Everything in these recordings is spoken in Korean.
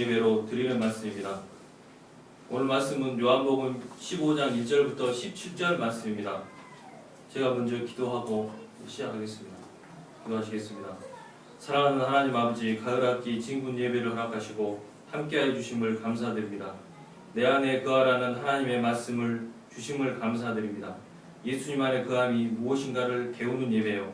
예배로 드리는 말씀입니다. 오늘 말씀은 요한복음 15장 1절부터 17절 말씀입니다. 제가 먼저 기도하고 시작하겠습니다. 기도하시겠습니다. 사랑하는 하나님 아버지, 가을학기 진군 예배를 허락하시고 함께해 주심을 감사드립니다. 내 안에 거하라는 하나님의 말씀을 주심을 감사드립니다. 예수님 안에 거함이 무엇인가를 배우는 예배요,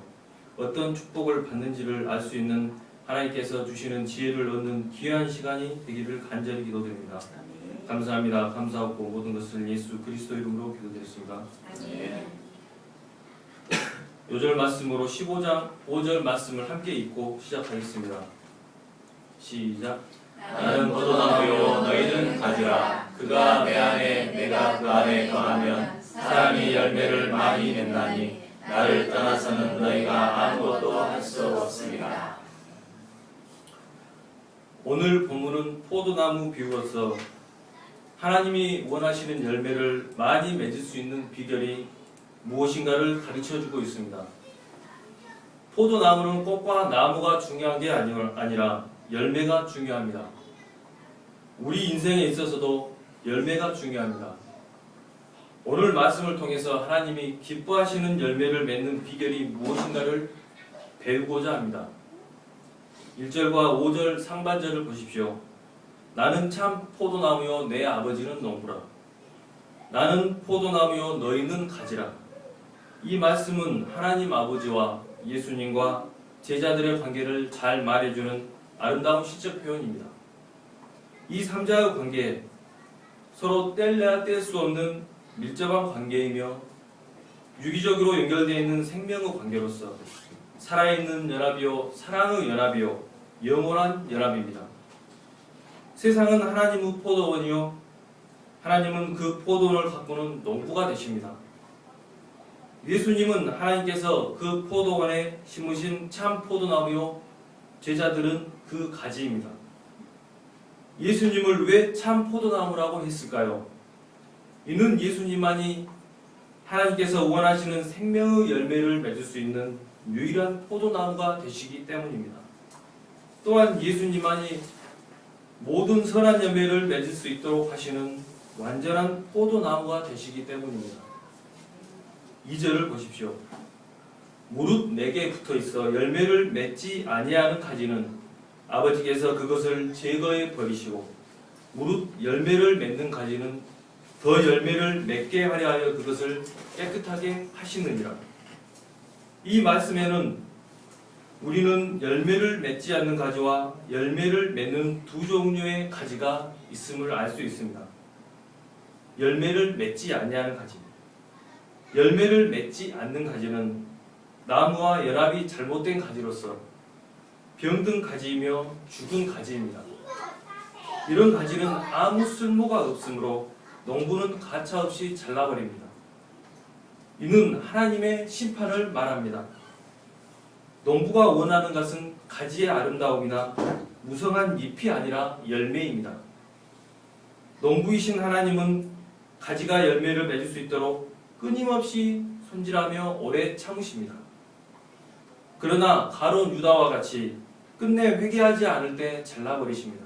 어떤 축복을 받는지를 알 수 있는 하나님께서 주시는 지혜를 얻는 귀한 시간이 되기를 간절히 기도드립니다. 감사합니다. 감사하고 모든 것을 예수 그리스도 이름으로 기도드렸습니다. 요절 말씀으로 15장 5절 말씀을 함께 읽고 시작하겠습니다. 시작. 나는 포도나무요 너희는 가지라. 그가 내 안에 내가 그 안에 거하면 사람이 열매를 많이 맺나니 나를 떠나서는 너희가 아무것도 할 수 없습니다. 오늘 본문은 포도나무 비유로서 하나님이 원하시는 열매를 많이 맺을 수 있는 비결이 무엇인가를 가르쳐주고 있습니다. 포도나무는 꽃과 나무가 중요한 게 아니라 열매가 중요합니다. 우리 인생에 있어서도 열매가 중요합니다. 오늘 말씀을 통해서 하나님이 기뻐하시는 열매를 맺는 비결이 무엇인가를 배우고자 합니다. 1절과 5절 상반절을 보십시오. 나는 참 포도나무요 내 아버지는 농부라. 나는 포도나무요 너희는 가지라. 이 말씀은 하나님 아버지와 예수님과 제자들의 관계를 잘 말해주는 아름다운 시적 표현입니다. 이 3자의 관계, 서로 뗄래야 뗄 수 없는 밀접한 관계이며 유기적으로 연결되어 있는 생명의 관계로서 살아있는 연합이요 사랑의 연합이요 영원한 연합입니다. 세상은 하나님의 포도원이요 하나님은 그 포도원을 가꾸는 농부가 되십니다. 예수님은 하나님께서 그 포도원에 심으신 참 포도나무요 제자들은 그 가지입니다. 예수님을 왜 참 포도나무라고 했을까요? 이는 예수님만이 하나님께서 원하시는 생명의 열매를 맺을 수 있는 유일한 포도나무가 되시기 때문입니다. 또한 예수님만이 모든 선한 열매를 맺을 수 있도록 하시는 완전한 포도나무가 되시기 때문입니다. 2절을 보십시오. 무릇 내게 붙어있어 열매를 맺지 아니하는 가지는 아버지께서 그것을 제거해 버리시고 무릇 열매를 맺는 가지는 더 열매를 맺게 하려 하여 그것을 깨끗하게 하시느니라. 이 말씀에는 우리는 열매를 맺지 않는 가지와 열매를 맺는 두 종류의 가지가 있음을 알 수 있습니다. 열매를 맺지 아니하는 가지. 열매를 맺지 않는 가지는 나무와 연합이 잘못된 가지로서 병든 가지이며 죽은 가지입니다. 이런 가지는 아무 쓸모가 없으므로 농부는 가차없이 잘라버립니다. 이는 하나님의 심판을 말합니다. 농부가 원하는 것은 가지의 아름다움이나 무성한 잎이 아니라 열매입니다. 농부이신 하나님은 가지가 열매를 맺을 수 있도록 끊임없이 손질하며 오래 참으십니다. 그러나 가룟 유다와 같이 끝내 회개하지 않을 때 잘라버리십니다.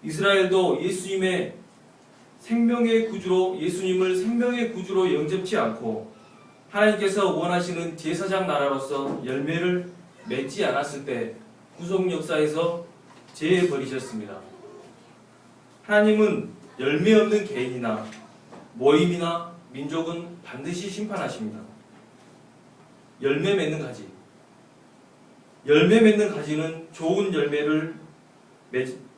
이스라엘도 예수님을 생명의 구주로 영접치 않고 하나님께서 원하시는 제사장 나라로서 열매를 맺지 않았을 때 구속 역사에서 제해 버리셨습니다. 하나님은 열매 없는 개인이나 모임이나 민족은 반드시 심판하십니다. 열매 맺는 가지. 열매 맺는 가지는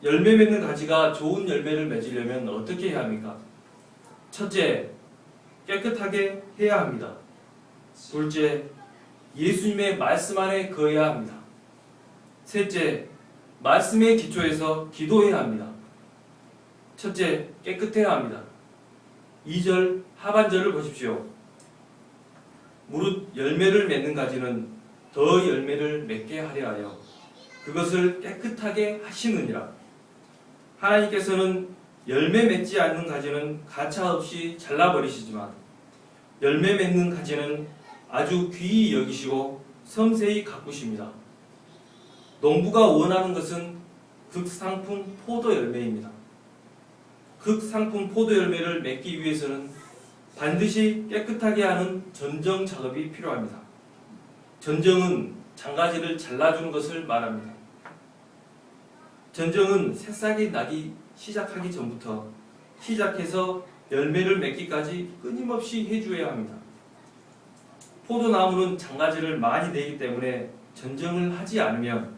열매 맺는 가지가 좋은 열매를 맺으려면 어떻게 해야 합니까? 첫째, 깨끗하게 해야 합니다. 둘째, 예수님의 말씀 안에 거해야 합니다. 셋째, 말씀의 기초에서 기도해야 합니다. 첫째, 깨끗해야 합니다. 2절 하반절을 보십시오. 무릇 열매를 맺는 가지는 더 열매를 맺게 하려 하여 그것을 깨끗하게 하시느니라. 하나님께서는 열매 맺지 않는 가지는 가차없이 잘라버리시지만 열매 맺는 가지는 아주 귀히 여기시고 섬세히 가꾸십니다. 농부가 원하는 것은 극상품 포도 열매입니다. 극상품 포도 열매를 맺기 위해서는 반드시 깨끗하게 하는 전정 작업이 필요합니다. 전정은 장가지를 잘라주는 것을 말합니다. 전정은 새싹이 나기 시작하기 전부터 시작해서 열매를 맺기까지 끊임없이 해주어야 합니다. 포도나무는 장가지를 많이 내기 때문에 전정을 하지 않으면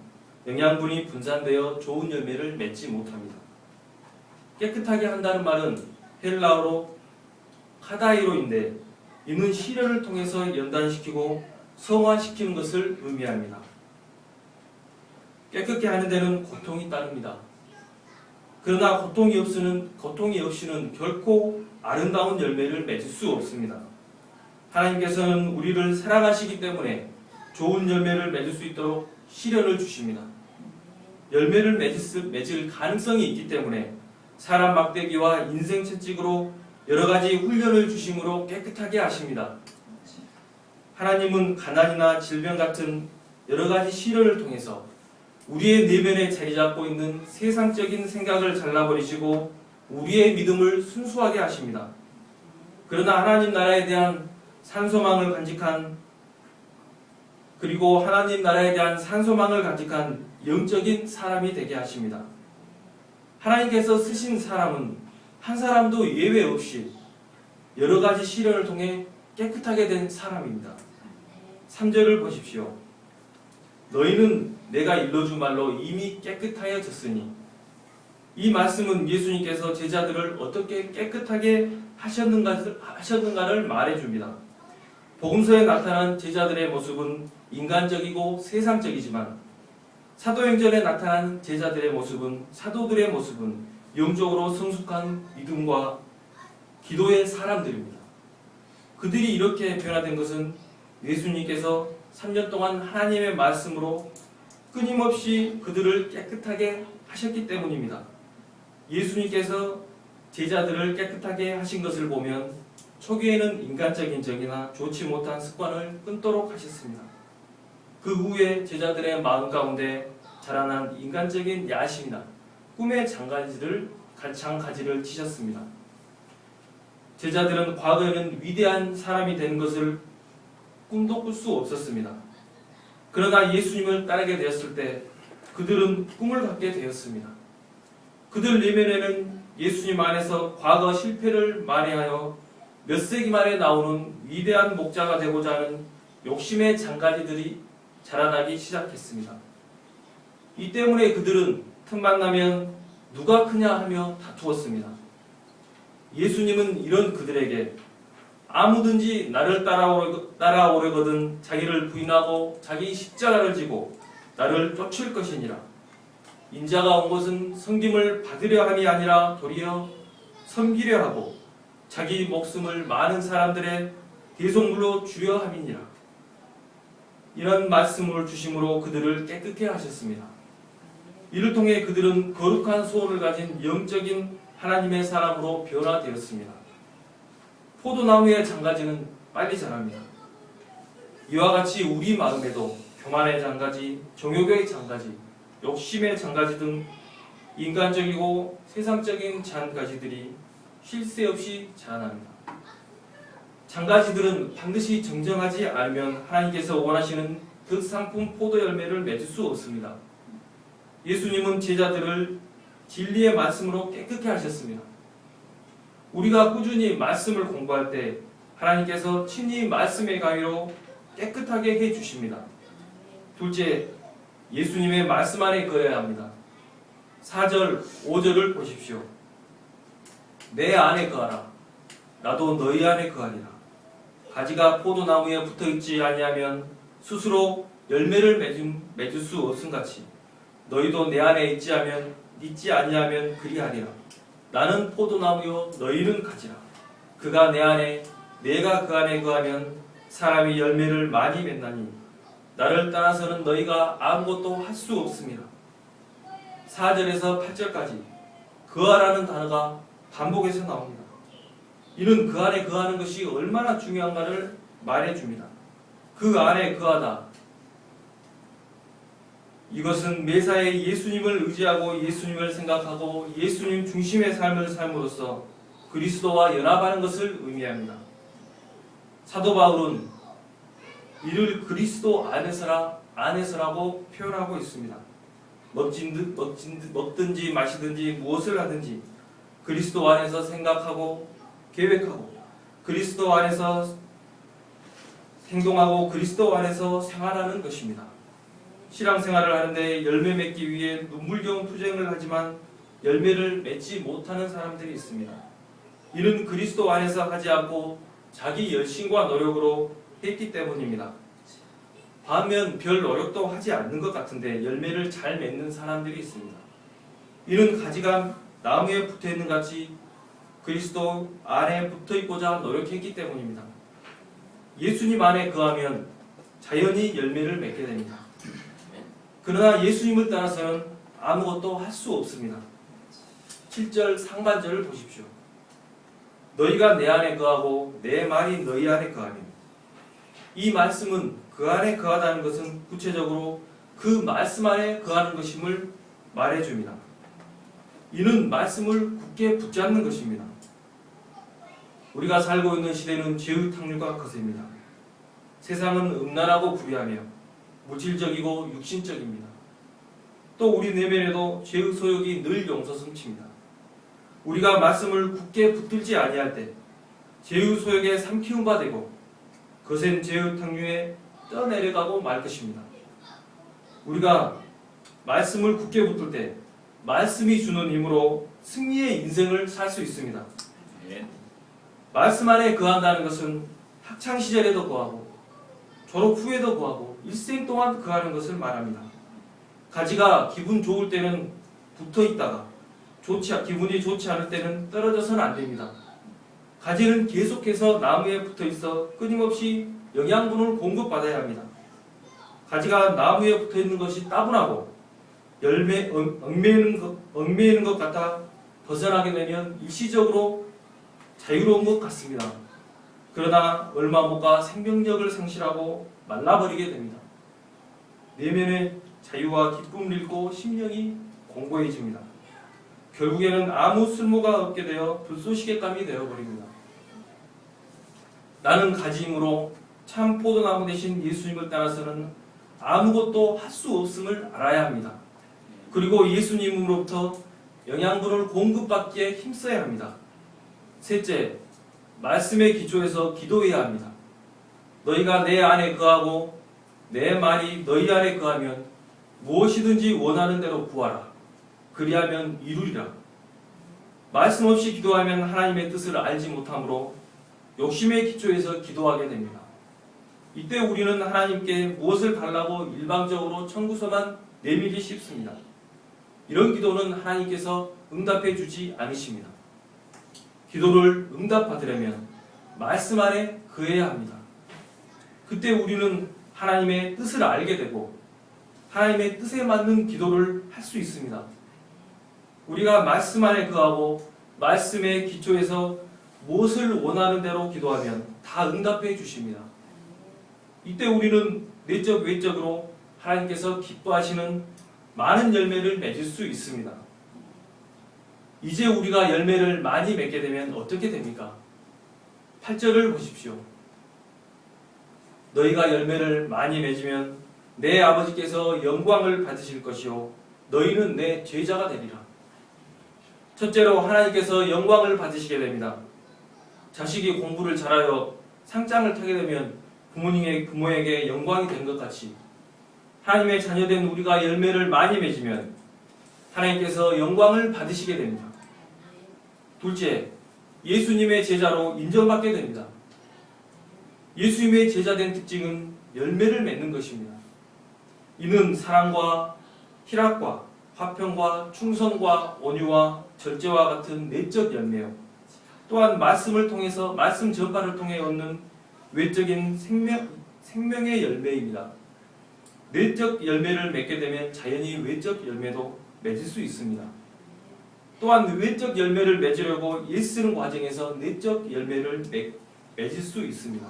영양분이 분산되어 좋은 열매를 맺지 못합니다. 깨끗하게 한다는 말은 헬라어로 카다이로인데 이는 시련을 통해서 연단시키고 성화시키는 것을 의미합니다. 깨끗게 하는 데는 고통이 따릅니다. 그러나 고통이 없이는 결코 아름다운 열매를 맺을 수 없습니다. 하나님께서는 우리를 사랑하시기 때문에 좋은 열매를 맺을 수 있도록 시련을 주십니다. 열매를 맺을 가능성이 있기 때문에 사람 막대기와 인생 채찍으로 여러 가지 훈련을 주심으로 깨끗하게 하십니다. 하나님은 가난이나 질병 같은 여러 가지 시련을 통해서 우리의 내면에 자리 잡고 있는 세상적인 생각을 잘라버리시고 우리의 믿음을 순수하게 하십니다. 그러나 하나님 나라에 대한 산소망을 간직한 영적인 사람이 되게 하십니다. 하나님께서 쓰신 사람은 한 사람도 예외 없이 여러 가지 시련을 통해 깨끗하게 된 사람입니다. 3절을 보십시오. 너희는 내가 일러준 말로 이미 깨끗하여졌으니. 이 말씀은 예수님께서 제자들을 어떻게 깨끗하게 하셨는가를 말해줍니다. 복음서에 나타난 제자들의 모습은 인간적이고 세상적이지만 사도행전에 나타난 제자들의 모습은 사도들의 모습은 영적으로 성숙한 믿음과 기도의 사람들입니다. 그들이 이렇게 변화된 것은 예수님께서 3년 동안 하나님의 말씀으로 끊임없이 그들을 깨끗하게 하셨기 때문입니다. 예수님께서 제자들을 깨끗하게 하신 것을 보면 초기에는 인간적인 적이나 좋지 못한 습관을 끊도록 하셨습니다. 그 후에 제자들의 마음 가운데 자라난 인간적인 야심이나 꿈의 장가지를 치셨습니다. 제자들은 과거에는 위대한 사람이 되는 것을 꿈도 꿀 수 없었습니다. 그러나 예수님을 따르게 되었을 때 그들은 꿈을 갖게 되었습니다. 그들 내면에는 예수님 안에서 과거 실패를 만회하여 몇 세기 만에 나오는 위대한 목자가 되고자 하는 욕심의 장가지들이 자라나기 시작했습니다. 이 때문에 그들은 틈만 나면 누가 크냐 하며 다투었습니다. 예수님은 이런 그들에게 아무든지 나를 따라오려거든 자기를 부인하고 자기 십자가를 지고 나를 쫓을 것이니라. 인자가 온 것은 섬김을 받으려 함이 아니라 도리어 섬기려 하고 자기 목숨을 많은 사람들의 대속물로 주려 함이니라. 이런 말씀을 주심으로 그들을 깨끗게 하셨습니다. 이를 통해 그들은 거룩한 소원을 가진 영적인 하나님의 사람으로 변화되었습니다. 포도나무의 장가지는 빨리 자랍니다. 이와 같이 우리 마음에도 교만의 장가지, 정욕의 장가지, 욕심의 장가지 등 인간적이고 세상적인 장가지들이 쉴 새 없이 자라납니다. 장가지들은 반드시 정정하지 않으면 하나님께서 원하시는 극상품 포도 열매를 맺을 수 없습니다. 예수님은 제자들을 진리의 말씀으로 깨끗게 하셨습니다. 우리가 꾸준히 말씀을 공부할 때 하나님께서 친히 말씀의 가위로 깨끗하게 해주십니다. 둘째, 예수님의 말씀 안에 거해야 합니다. 4절, 5절을 보십시오. 내 안에 거하라. 나도 너희 안에 거하리라. 가지가 포도나무에 붙어있지 아니하면 스스로 열매를 맺을 수 없음같이 너희도 내 안에 있지 아니하면 그리하리라. 나는 포도나무요 너희는 가지라. 그가 내 안에 내가 그 안에 거하면 사람이 열매를 많이 맺나니 나를 따라서는 너희가 아무것도 할 수 없습니다. 4절에서 8절까지 거하라는 단어가 반복해서 나옵니다. 이는 그 안에 거하는 것이 얼마나 중요한가를 말해줍니다. 그 안에 거하다. 이것은 매사에 예수님을 의지하고 예수님을 생각하고 예수님 중심의 삶을 삶으로써 그리스도와 연합하는 것을 의미합니다. 사도 바울은 이를 그리스도 안에서라고 표현하고 있습니다. 먹든지 마시든지 무엇을 하든지 그리스도 안에서 생각하고 계획하고 그리스도 안에서 행동하고 그리스도 안에서 생활하는 것입니다. 신앙생활을 하는데 열매 맺기 위해 눈물겨운 투쟁을 하지만 열매를 맺지 못하는 사람들이 있습니다. 이는 그리스도 안에서 하지 않고 자기 열심과 노력으로 했기 때문입니다. 반면 별 노력도 하지 않는 것 같은데 열매를 잘 맺는 사람들이 있습니다. 이는 가지가 나무에 붙어있는 같이 그리스도 안에 붙어있고자 노력했기 때문입니다. 예수님 안에 거하면 자연히 열매를 맺게 됩니다. 그러나 예수님을 따라서는 아무것도 할 수 없습니다. 7절 상반절을 보십시오. 너희가 내 안에 거하고 내 말이 너희 안에 거하면. 이 말씀은 그 안에 거하다는 것은 구체적으로 그 말씀 안에 거하는 것임을 말해줍니다. 이는 말씀을 굳게 붙잡는 것입니다. 우리가 살고 있는 시대는 죄의 탕류가 거셉니다. 세상은 음란하고 불의하며 물질적이고 육신적입니다. 또 우리 내면에도 죄의 소욕이 늘 용서성칩니다. 우리가 말씀을 굳게 붙들지 아니할 때 죄의 소욕에 삼키운 바 되고 거센 죄의 탕류에 떠내려가고 말 것입니다. 우리가 말씀을 굳게 붙들 때 말씀이 주는 힘으로 승리의 인생을 살 수 있습니다. 말씀 안에 거한다는 것은 학창시절에도 거하고 졸업 후에도 거하고 일생 동안 거하는 것을 말합니다. 가지가 기분 좋을 때는 붙어 있다가 기분이 좋지 않을 때는 떨어져서는 안 됩니다. 가지는 계속해서 나무에 붙어 있어 끊임없이 영양분을 공급받아야 합니다. 가지가 나무에 붙어 있는 것이 따분하고 얽매이는 것 같아 벗어나게 되면 일시적으로 자유로운 것 같습니다. 그러나 얼마 못 가 생명력을 상실하고 말라버리게 됩니다. 내면의 자유와 기쁨을 잃고 심령이 공고해집니다. 결국에는 아무 쓸모가 없게 되어 불쏘시개감이 되어버립니다. 나는 가지이므로 참 포도나무 대신 예수님을 따라서는 아무것도 할 수 없음을 알아야 합니다. 그리고 예수님으로부터 영양분을 공급받기에 힘써야 합니다. 셋째, 말씀의 기초에서 기도해야 합니다. 너희가 내 안에 거하고 내 말이 너희 안에 거하면 무엇이든지 원하는 대로 구하라. 그리하면 이루리라. 말씀 없이 기도하면 하나님의 뜻을 알지 못하므로 욕심의 기초에서 기도하게 됩니다. 이때 우리는 하나님께 무엇을 달라고 일방적으로 청구서만 내밀기 쉽습니다. 이런 기도는 하나님께서 응답해 주지 않으십니다. 기도를 응답받으려면 말씀 안에 거해야 합니다. 그때 우리는 하나님의 뜻을 알게 되고 하나님의 뜻에 맞는 기도를 할 수 있습니다. 우리가 말씀 안에 거하고 말씀의 기초에서 무엇을 원하는 대로 기도하면 다 응답해 주십니다. 이때 우리는 내적 외적으로 하나님께서 기뻐하시는 많은 열매를 맺을 수 있습니다. 이제 우리가 열매를 많이 맺게 되면 어떻게 됩니까? 8절을 보십시오. 너희가 열매를 많이 맺으면 내 아버지께서 영광을 받으실 것이요 너희는 내 제자가 되리라. 첫째로 하나님께서 영광을 받으시게 됩니다. 자식이 공부를 잘하여 상장을 타게 되면 부모에게 영광이 된 것 같이 하나님의 자녀된 우리가 열매를 많이 맺으면 하나님께서 영광을 받으시게 됩니다. 둘째, 예수님의 제자로 인정받게 됩니다. 예수님의 제자된 특징은 열매를 맺는 것입니다. 이는 사랑과 희락과 화평과 충성과 온유와 절제와 같은 내적 열매요. 또한 말씀을 통해서 말씀 전파를 통해 얻는 외적인 생명의 열매입니다. 내적 열매를 맺게 되면 자연히 외적 열매도 맺을 수 있습니다. 또한 외적 열매를 맺으려고 애쓰는 과정에서 내적 열매를 맺을 수 있습니다.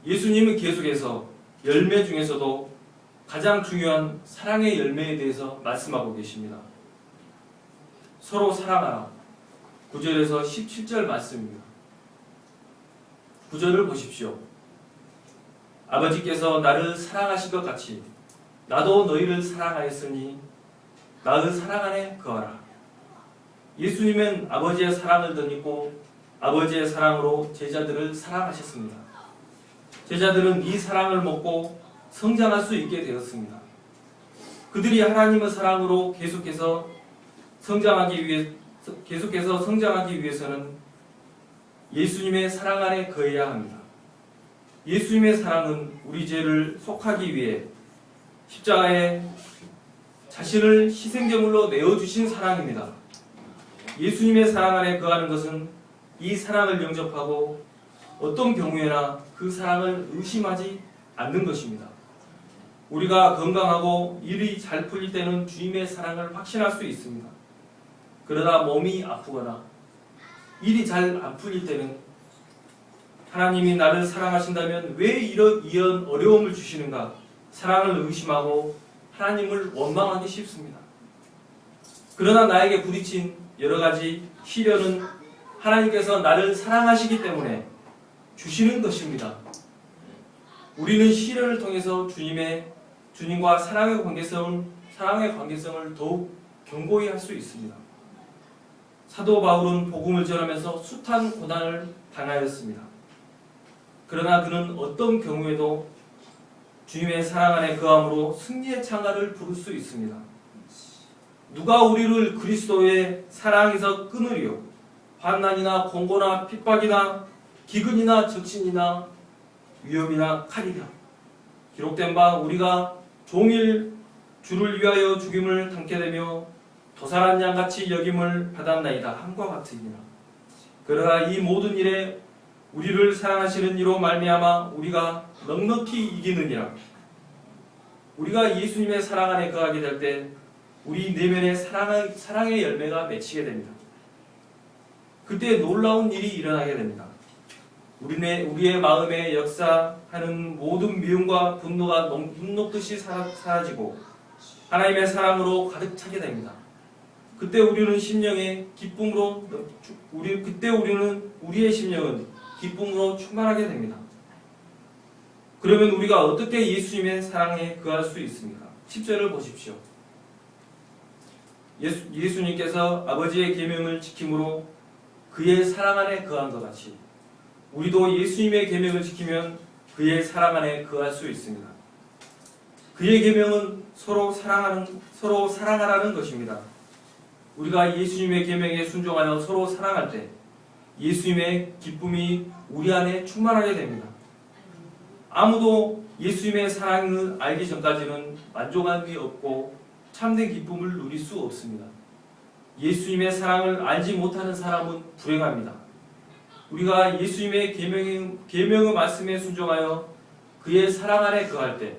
예수님은 계속해서 열매 중에서도 가장 중요한 사랑의 열매에 대해서 말씀하고 계십니다. 서로 사랑하라. 9절에서 17절 말씀입니다. 9절을 보십시오. 아버지께서 나를 사랑하신 것 같이 나도 너희를 사랑하였으니 나의 사랑 안에 거하라. 예수님은 아버지의 사랑을 덧입고 아버지의 사랑으로 제자들을 사랑하셨습니다. 제자들은 이 사랑을 먹고 성장할 수 있게 되었습니다. 그들이 하나님의 사랑으로 계속해서 성장하기 위해서는 예수님의 사랑 안에 거해야 합니다. 예수님의 사랑은 우리 죄를 속하기 위해 십자가에 자신을 희생제물로 내어주신 사랑입니다. 예수님의 사랑 안에 거하는 것은 이 사랑을 영접하고 어떤 경우에나 그 사랑을 의심하지 않는 것입니다. 우리가 건강하고 일이 잘 풀릴 때는 주님의 사랑을 확신할 수 있습니다. 그러다 몸이 아프거나 일이 잘 안 풀릴 때는 하나님이 나를 사랑하신다면 왜 이런 어려움을 주시는가 사랑을 의심하고 하나님을 원망하기 쉽습니다. 그러나 나에게 부딪힌 여러 가지 시련은 하나님께서 나를 사랑하시기 때문에 주시는 것입니다. 우리는 시련을 통해서 주님과 사랑의 관계성을 더욱 견고히 할 수 있습니다. 사도 바울은 복음을 전하면서 숱한 고난을 당하였습니다. 그러나 그는 어떤 경우에도 주님의 사랑 안에 거함으로 승리의 창가를 부를 수 있습니다. 누가 우리를 그리스도의 사랑에서 끊으리요? 환난이나 공고나 핍박이나 기근이나 적신이나 위험이나 칼이라. 기록된 바 우리가 종일 주를 위하여 죽임을 당케 되며 도살한 양같이 여김을 받았나이다 함과 같으니라. 그러나 이 모든 일에 우리를 사랑하시는 이로 말미암아 우리가 넉넉히 이기느니라. 우리가 예수님의 사랑 안에 거하게 될 때 우리 내면에 사랑의 열매가 맺히게 됩니다. 그때 놀라운 일이 일어나게 됩니다. 우리의 마음에 역사하는 모든 미움과 분노가 눈 녹듯이 사라지고 하나님의 사랑으로 가득 차게 됩니다. 그때 우리의 심령은 기쁨으로 충만하게 됩니다. 그러면 우리가 어떻게 예수님의 사랑에 거할 수 있습니까? 10절을 보십시오. 예수님께서 아버지의 계명을 지킴으로 그의 사랑 안에 거한 것 같이 우리도 예수님의 계명을 지키면 그의 사랑 안에 거할 수 있습니다. 그의 계명은 서로 사랑하라는 것입니다. 우리가 예수님의 계명에 순종하여 서로 사랑할 때 예수님의 기쁨이 우리 안에 충만하게 됩니다. 아무도 예수님의 사랑을 알기 전까지는 만족함이 없고 참된 기쁨을 누릴 수 없습니다. 예수님의 사랑을 알지 못하는 사람은 불행합니다. 우리가 예수님의 계명의 말씀에 순종하여 그의 사랑 안에 거할 때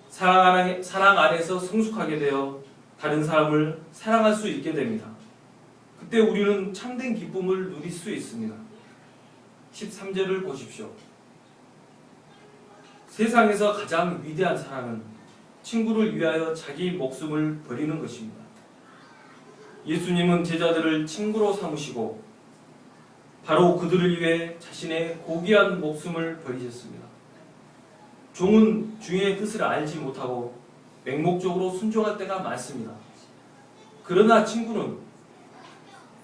사랑 안에서 성숙하게 되어 다른 사람을 사랑할 수 있게 됩니다. 그때 우리는 참된 기쁨을 누릴 수 있습니다. 13절을 보십시오. 세상에서 가장 위대한 사랑은 친구를 위하여 자기 목숨을 버리는 것입니다. 예수님은 제자들을 친구로 삼으시고 바로 그들을 위해 자신의 고귀한 목숨을 버리셨습니다. 종은 주인의 뜻을 알지 못하고 맹목적으로 순종할 때가 많습니다. 그러나 친구는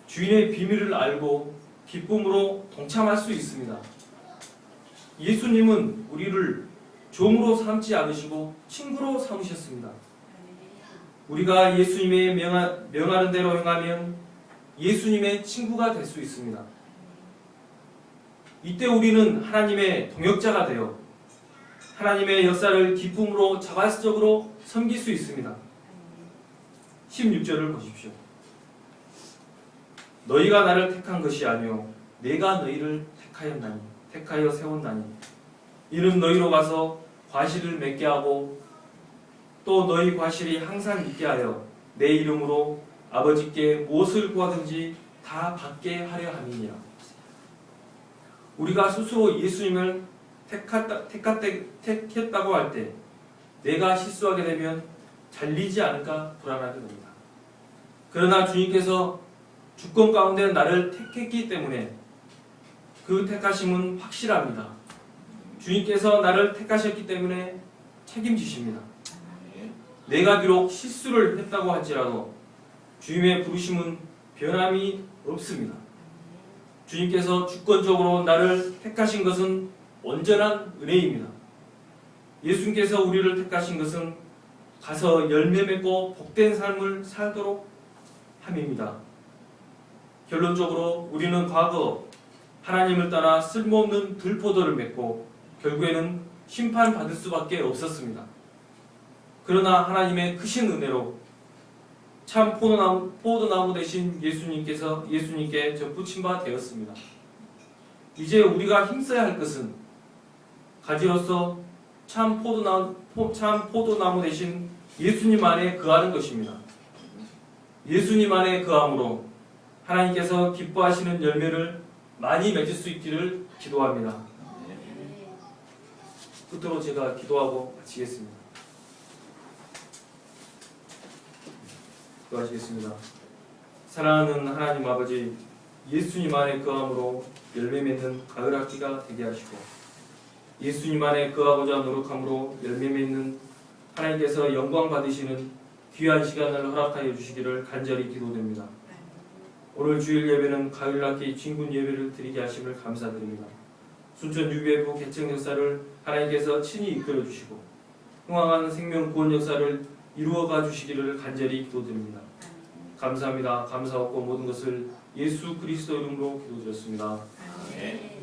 주인의 비밀을 알고 기쁨으로 동참할 수 있습니다. 예수님은 우리를 종으로 삼지 않으시고 친구로 삼으셨습니다. 우리가 예수님의 명하는 대로 행하면 예수님의 친구가 될 수 있습니다. 이때 우리는 하나님의 동역자가 되어 하나님의 역사를 기쁨으로 자발적으로 섬길 수 있습니다. 16절을 보십시오. 너희가 나를 택한 것이 아니요 내가 너희를 택하여 세웠나니 이는 너희로 가서 과실을 맺게 하고 또 너희 과실이 항상 있게 하여 내 이름으로 아버지께 무엇을 구하든지 다 받게 하려 함이니라. 우리가 스스로 예수님을 택했다고 할 때 내가 실수하게 되면 잘리지 않을까 불안하게 됩니다. 그러나 주님께서 주권 가운데 나를 택했기 때문에 그 택하심은 확실합니다. 주님께서 나를 택하셨기 때문에 책임지십니다. 내가 비록 실수를 했다고 할지라도 주님의 부르심은 변함이 없습니다. 주님께서 주권적으로 나를 택하신 것은 온전한 은혜입니다. 예수님께서 우리를 택하신 것은 가서 열매 맺고 복된 삶을 살도록 함입니다. 결론적으로 우리는 과거 하나님을 따라 쓸모없는 들포도를 맺고 결국에는 심판받을 수밖에 없었습니다. 그러나 하나님의 크신 은혜로 참 포도나무 대신 예수님께 접붙임 바 되었습니다. 이제 우리가 힘써야 할 것은 가지로서 참 포도나무 대신 예수님 안에 거하는 것입니다. 예수님 안에 거함으로 하나님께서 기뻐하시는 열매를 많이 맺을 수 있기를 기도합니다. 끝으로 제가 기도하고 마치겠습니다. 기도하시겠습니다. 사랑하는 하나님 아버지, 예수님 안에 거함으로 열매 맺는 가을 학기가 되게 하시고 예수님 안에 거하고자 노력함으로 열매 맺는 하나님께서 영광 받으시는 귀한 시간을 허락하여 주시기를 간절히 기도됩니다. 오늘 주일 예배는 가을 학기 진군 예배를 드리게 하심을 감사드립니다. 순천 유배부 개척 역사를 하나님께서 친히 이끌어 주시고 흥황한 생명 구원 역사를 이루어가 주시기를 간절히 기도드립니다. 감사합니다. 감사하고 모든 것을 예수 그리스도 이름으로 기도드렸습니다. 네.